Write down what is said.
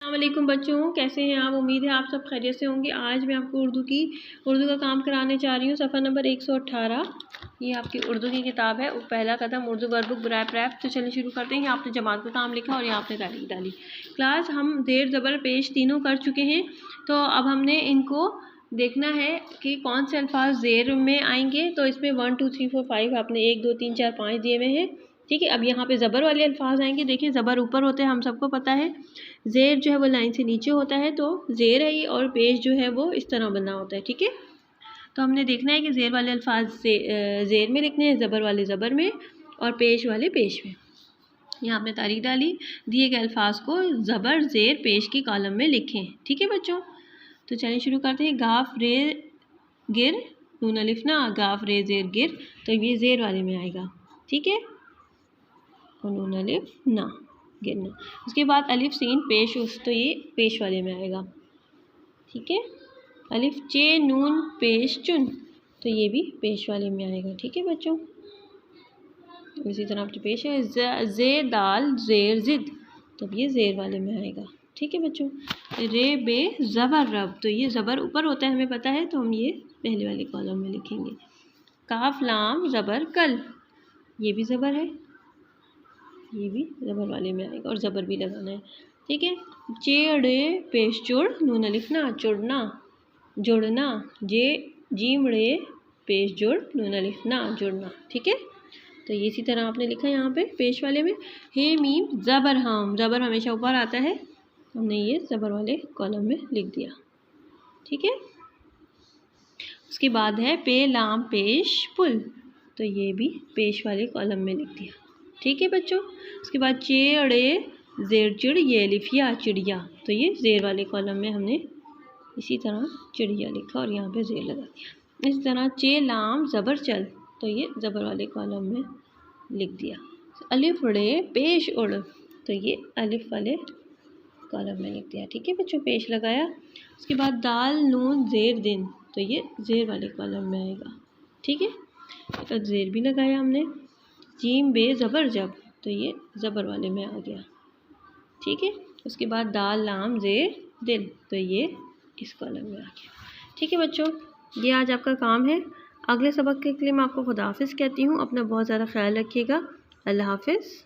अस्सलामुअलैकुम बच्चों, कैसे हैं आप। उम्मीद है आप सब खैरियत से होंगे। आज मैं आपको उर्दू का काम कराने जा रही हूँ। सफ़ा नंबर 118 ये आपकी उर्दू की किताब है। पहला कदम उर्दू वर्कबुक बराए प्रैप। तो चलिए शुरू करते हैं। यहाँ आपने जमात का काम लिखा और यहाँ आपने तारीख डाली। क्लास हम ज़ेर ज़बर पेश तीनों कर चुके हैं। तो अब हमने इनको देखना है कि कौन से अल्फाज ज़ेर में आएंगे। तो इसमें 1 2 3 4 5 आपने 1 2 3 4 5 दिए हुए हैं। ठीक है, अब यहाँ पे ज़बर वाले अल्फाज आएंगे। देखिए ज़बर ऊपर होते हैं, हम सबको पता है। ज़ेर जो है वो लाइन से नीचे होता है, तो ज़ेर है ये, और पेश जो है वो इस तरह बना होता है। ठीक है, तो हमने देखना है कि ज़ेर वाले अल्फाज से ज़ेर में लिखने हैं, ज़बर वाले ज़बर में और पेश वाले पेश में। यहाँ आपने तारीख डाली। दिए गए अल्फाज को ज़बर ज़ेर पेश की कॉलम में लिखें। ठीक है बच्चों, तो चलिए शुरू करते हैं। गाफ रे गिर नून अलिफ ना, गाफ रे ज़ेर गिर, तो ये ज़ेर वाले में आएगा। ठीक है, और नून अलिफ ना गिरना। उसके बाद अलिफ सीन पेश उस, तो ये पेश वाले में आएगा। ठीक है, अलिफ चे नून पेश चुन, तो ये भी पेश वाले में आएगा। ठीक है बच्चों, इसी तरह आपके पेश है। जे दाल ज़ेर ज़िद, तब ये ज़ेर वाले में आएगा। ठीक है बच्चों। रे बे ज़बर रब, तो ये ज़बर ऊपर होता है, हमें पता है, तो हम ये पहले वाले कॉलम में लिखेंगे। काफ लाम ज़बर कल, ये भी ज़बर है, ये भी ज़बर वाले में आएगा और ज़बर भी लगाना है। ठीक है, चेड़े पेश जुड़ नून अलिफ ना जुड़ना जुड़ना, जे जीमड़े पेश जुड़ नून अलिफ ना जुड़ना। ठीक है, तो ये इसी तरह आपने लिखा यहाँ पे पेश वाले में। हे मीम ज़बर हम, ज़बर हमेशा ऊपर आता है, हमने ये ज़बर वाले कॉलम में लिख दिया। ठीक है, उसके बाद है पे लाम पेश पुल, तो ये भी पेश वाले कॉलम में लिख दिया। ठीक है बच्चों, उसके बाद चेड़े ज़ेर चिड़ ये अलिफिया चिड़िया, तो ये ज़ेर वाले कॉलम में हमने इसी तरह चिड़िया लिखा और यहाँ पे ज़ेर लगा दिया। इस तरह चे लाम ज़बर चल, तो ये ज़बर वाले कॉलम में लिख दिया। अलिफ रे पेश उड़, तो ये अलिफ वाले कॉलम में लिख दिया। ठीक है बच्चों, पेश लगाया। उसके बाद दाल नून ज़ेर दिन, तो ये ज़ेर वाले कॉलम में आएगा। ठीक है, तो ज़ेर भी लगाया हमने। जीम बे ज़बर जब, तो ये ज़बर वाले में आ गया। ठीक है, उसके बाद दाल लाम ज़ेर दिल, तो ये इस कॉलम में आ गया। ठीक है बच्चों, ये आज आपका काम है। अगले सबक के लिए मैं आपको खुदा हाफिज़ कहती हूँ। अपना बहुत ज़्यादा ख्याल रखिएगा। अल्लाह हाफिज़।